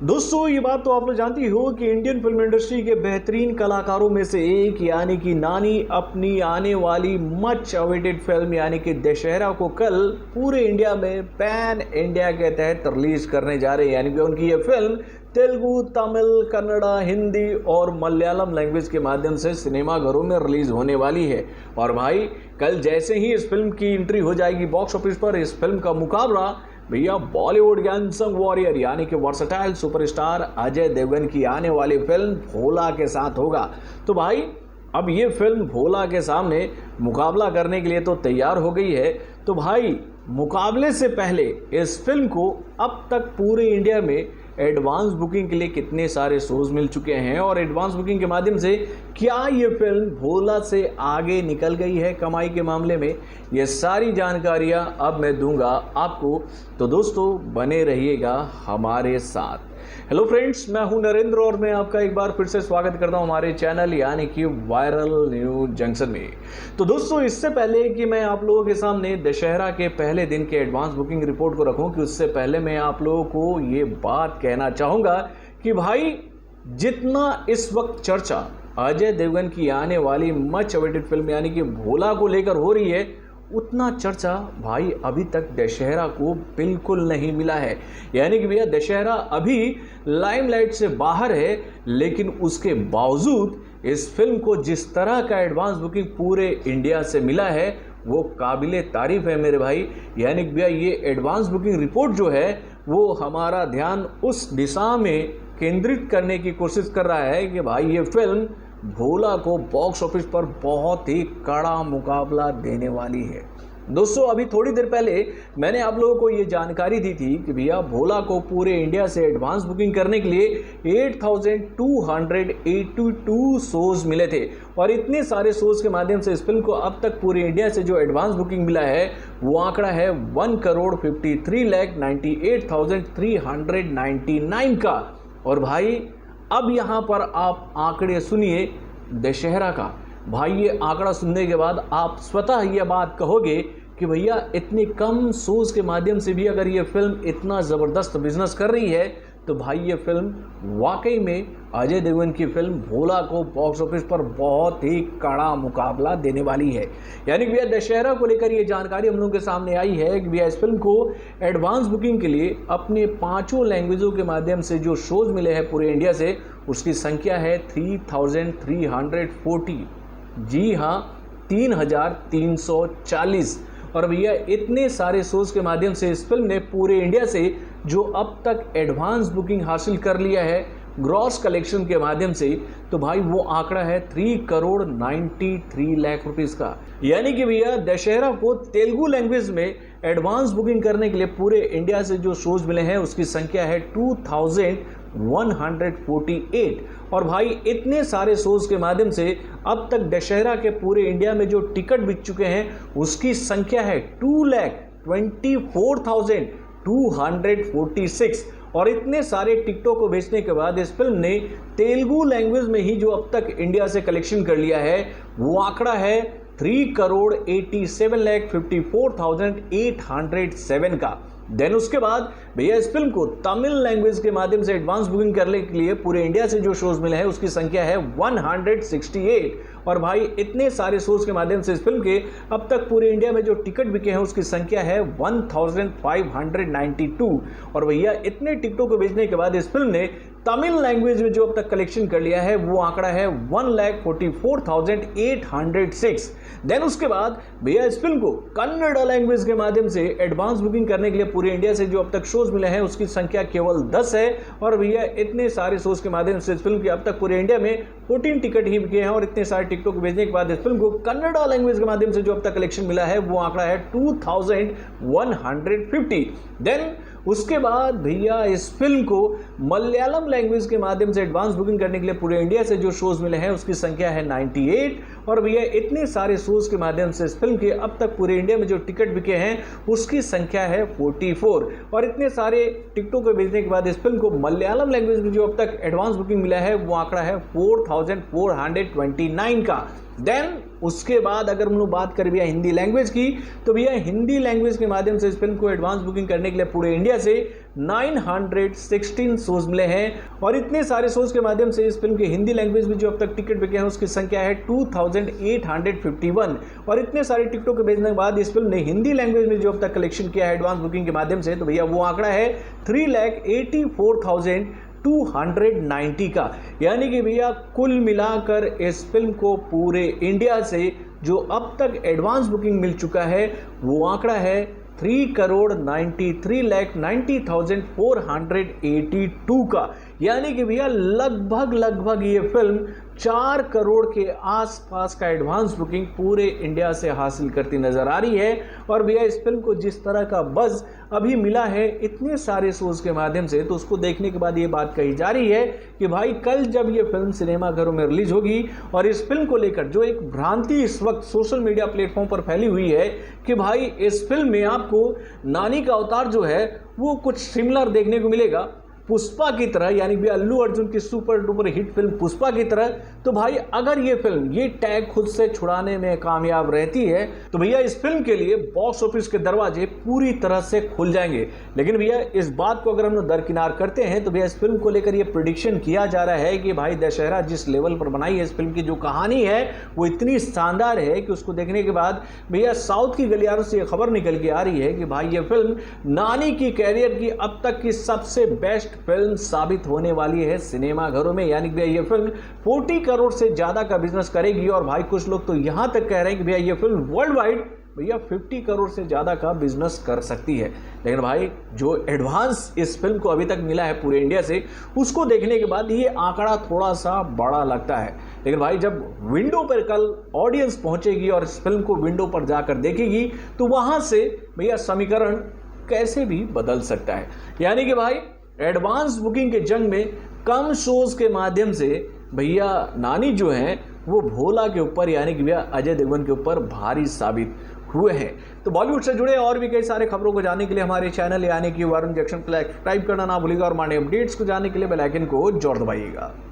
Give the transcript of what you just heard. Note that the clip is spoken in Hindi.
दोस्तों ये बात तो आप लोग जानती हो कि इंडियन फिल्म इंडस्ट्री के बेहतरीन कलाकारों में से एक यानी कि नानी अपनी आने वाली मच अवेटेड फिल्म यानी कि दशहरा को कल पूरे इंडिया में पैन इंडिया के तहत रिलीज करने जा रहे हैं। यानी कि उनकी ये फिल्म तेलुगु, तमिल, कन्नड़ा, हिंदी और मलयालम लैंग्वेज के माध्यम से सिनेमाघरों में रिलीज होने वाली है। और भाई कल जैसे ही इस फिल्म की एंट्री हो जाएगी बॉक्स ऑफिस पर, इस फिल्म का मुकाबला भैया बॉलीवुड के अनसंग वॉरियर यानी कि वर्सटाइल सुपरस्टार अजय देवगन की आने वाली फिल्म भोला के साथ होगा। तो भाई अब ये फिल्म भोला के सामने मुकाबला करने के लिए तो तैयार हो गई है। तो भाई मुकाबले से पहले इस फिल्म को अब तक पूरे इंडिया में एडवांस बुकिंग के लिए कितने सारे शोज मिल चुके हैं और एडवांस बुकिंग के माध्यम से क्या ये फिल्म भोला से आगे निकल गई है कमाई के मामले में, ये सारी जानकारियां अब मैं दूंगा आपको। तो दोस्तों बने रहिएगा हमारे साथ। हेलो फ्रेंड्स, मैं हूं नरेंद्र और मैं आपका एक बार फिर से स्वागत करता हूं हमारे चैनल यानी कि वायरल न्यूज जंक्शन में। तो दोस्तों इससे पहले कि मैं आप लोगों के सामने दशहरा के पहले दिन के एडवांस बुकिंग रिपोर्ट को रखूं कि उससे पहले मैं आप लोगों को ये बात कहना चाहूँगा कि भाई जितना इस वक्त चर्चा अजय देवगन की आने वाली मच अवेटेड फिल्म यानी कि भोला को लेकर हो रही है, उतना चर्चा भाई अभी तक दशहरा को बिल्कुल नहीं मिला है। यानी कि भैया दशहरा अभी लाइमलाइट से बाहर है, लेकिन उसके बावजूद इस फिल्म को जिस तरह का एडवांस बुकिंग पूरे इंडिया से मिला है वो काबिले तारीफ है मेरे भाई। यानी कि भैया ये एडवांस बुकिंग रिपोर्ट जो है वो हमारा ध्यान उस दिशा में केंद्रित करने की कोशिश कर रहा है कि भाई ये फिल्म भोला को बॉक्स ऑफिस पर बहुत ही कड़ा मुकाबला देने वाली है। दोस्तों अभी थोड़ी देर पहले मैंने आप लोगों को ये जानकारी दी थी कि भैया भोला को पूरे इंडिया से एडवांस बुकिंग करने के लिए 8,282 शोज मिले थे और इतने सारे शोज के माध्यम से इस फिल्म को अब तक पूरे इंडिया से जो एडवांस बुकिंग मिला है वो आंकड़ा है 1,53,98,399 का। और भाई अब यहाँ पर आप आंकड़े सुनिए दशहरा का। भाई ये आंकड़ा सुनने के बाद आप स्वतः ये बात कहोगे कि भैया इतने कम शोज के माध्यम से भी अगर ये फिल्म इतना ज़बरदस्त बिजनेस कर रही है तो भाई ये फिल्म वाकई में अजय देवगन की फिल्म भोला को बॉक्स ऑफिस पर बहुत ही कड़ा मुकाबला देने वाली है। यानी कि भैया दशहरा को लेकर ये जानकारी हम लोगों के सामने आई है कि भैया इस फिल्म को एडवांस बुकिंग के लिए अपने 5 लैंग्वेजों के माध्यम से जो शोज मिले हैं पूरे इंडिया से उसकी संख्या है 3,340। जी हाँ, 3,340। और भैया इतने सारे शोज के माध्यम से इस फिल्म ने पूरे इंडिया से जो अब तक एडवांस बुकिंग हासिल कर लिया है ग्रॉस कलेक्शन के माध्यम से, तो भाई वो आंकड़ा है 3,93 लाख रुपीस का। यानी कि भैया दशहरा को तेलुगु लैंग्वेज में एडवांस बुकिंग करने के लिए पूरे इंडिया से जो शोज मिले हैं उसकी संख्या है 2,148। और भाई इतने सारे शोज के माध्यम से अब तक दशहरा के पूरे इंडिया में जो टिकट बिक चुके हैं उसकी संख्या है 2,24,246। और इतने सारे टिकटों को बेचने के बाद इस फिल्म ने तेलुगु लैंग्वेज में ही जो अब तक इंडिया से कलेक्शन कर लिया है वो आंकड़ा है 3,87,54,807 का। देन उसके बाद भैया इस फिल्म को तमिल लैंग्वेज के माध्यम से एडवांस बुकिंग करने के लिए पूरे इंडिया से जो शोज मिले हैं उसकी संख्या है 168। और भाई इतने सारे शोज के माध्यम से इस फिल्म के अब तक पूरे इंडिया में जो टिकट बिके हैं उसकी संख्या है 1,592। और भैया इतने टिकटों को बेचने के बाद इस फिल्म ने तमिल लैंग्वेज में जो अब तक कलेक्शन कर लिया है वो आंकड़ा है 1,44,806। देन उसके बाद भैया इस फिल्म को कन्नड़ा लैंग्वेज के माध्यम से एडवांस बुकिंग करने के लिए पूरे इंडिया से जो अब तक शोज मिले हैं उसकी संख्या केवल 10 है। और भैया इतने सारे शोज के माध्यम से इस फिल्म के अब तक पूरे इंडिया में 14 टिकट ही बिके हैं और इतने सारे टिकटों को भेजने के बाद इस फिल्म को कन्नड़ा लैंग्वेज के माध्यम से जो अब तक कलेक्शन मिला है वो आंकड़ा है 2,150। देन उसके बाद भैया इस फिल्म को मलयालम लैंग्वेज के माध्यम से एडवांस बुकिंग करने के लिए पूरे इंडिया से जो शोज मिले हैं उसकी संख्या है 98। और भैया इतने सारे शोज के माध्यम से इस फिल्म के अब तक पूरे इंडिया में जो टिकट बिके हैं उसकी संख्या है 44। और इतने सारे टिकटों को भेजने के बाद इस फिल्म को मलयालम लैंग्वेज में जो अब तक एडवांस बुकिंग मिला है वो आंकड़ा है 4,429 का। देन उसके बाद अगर हम लोग बात करें भैया हिंदी लैंग्वेज की, तो भैया हिंदी लैंग्वेज के माध्यम से इस फिल्म को एडवांस बुकिंग करने के लिए पूरे इंडिया से 916 शोज मिले हैं। और इतने सारे शोज के माध्यम से इस फिल्म के हिंदी लैंग्वेज में जो अब तक टिकट बिके हैं उसकी संख्या है 2851। और इतने सारे टिकटों के भेजने के बाद इस फिल्म ने हिंदी लैंग्वेज में जो अब तक कलेक्शन किया है एडवांस बुकिंग के माध्यम से, तो भैया वो आंकड़ा है 3,84,290 का। यानी कि भैया कुल मिलाकर इस फिल्म को पूरे इंडिया से जो अब तक एडवांस बुकिंग मिल चुका है वो आंकड़ा है 3,93,90,482 का। यानी कि भैया लगभग ये फिल्म 4 करोड़ के आसपास का एडवांस बुकिंग पूरे इंडिया से हासिल करती नजर आ रही है। और भैया इस फिल्म को जिस तरह का बज़ अभी मिला है इतने सारे शोज के माध्यम से, तो उसको देखने के बाद ये बात कही जा रही है कि भाई कल जब ये फिल्म सिनेमाघरों में रिलीज होगी, और इस फिल्म को लेकर जो एक भ्रांति इस वक्त सोशल मीडिया प्लेटफॉर्म पर फैली हुई है कि भाई इस फिल्म में आपको नानी का अवतार जो है वो कुछ सिमिलर देखने को मिलेगा पुष्पा की तरह, यानी भी अल्लू अर्जुन की super duper hit film Pushpa की तरह। तो भाई अगर ये फिल्म ये टैग खुद से छुड़ाने में कामयाब रहती है तो भैया इस फिल्म के लिए बॉक्स ऑफिस के दरवाजे पूरी तरह से खुल जाएंगे। लेकिन भैया इस बात को अगर हम लोग दरकिनार करते हैं तो भैया इस फिल्म को लेकर ये प्रिडिक्शन किया जा रहा है कि भाई दशहरा जिस लेवल पर बनाई है इस फिल्म की जो कहानी है वो इतनी शानदार है कि उसको देखने के बाद भैया साउथ की गलियारों से ये खबर निकल के आ रही है कि भाई ये फिल्म नानी की कैरियर की अब तक की सबसे बेस्ट फिल्म साबित होने वाली है सिनेमाघरों में। यानी भैया ये फिल्म 40 करोड़ से ज्यादा का बिजनेस करेगी। और भाई कुछ लोग तो यहां तक कह रहे हैं कि भैया ये फिल्म वर्ल्ड वाइड भैया 50 करोड़ से ज्यादा का बिजनेस कर सकती है। लेकिन भाई जो एडवांस इस फिल्म को अभी तक मिला है पूरे इंडिया से उसको देखने के बाद ये आंकड़ा थोड़ा सा बड़ा लगता है। लेकिन भाई जब विंडो पर कल ऑडियंस पहुंचेगी और इस फिल्म को विंडो पर जाकर देखेगी तो वहां से भैया समीकरण कैसे भी बदल सकता है। यानी कि भाई एडवांस बुकिंग के जंग में कम शोज के माध्यम से भैया नानी जो हैं वो भोला के ऊपर यानी कि भैया अजय देवगन के ऊपर भारी साबित हुए हैं। तो बॉलीवुड से जुड़े और भी कई सारे खबरों को जानने के लिए हमारे चैनल यानी कि वरुण जंक्शन को सब्सक्राइब करना ना भूलिएगा और हमारे अपडेट्स को जानने के लिए बेल आइकन को जोर दबाइएगा।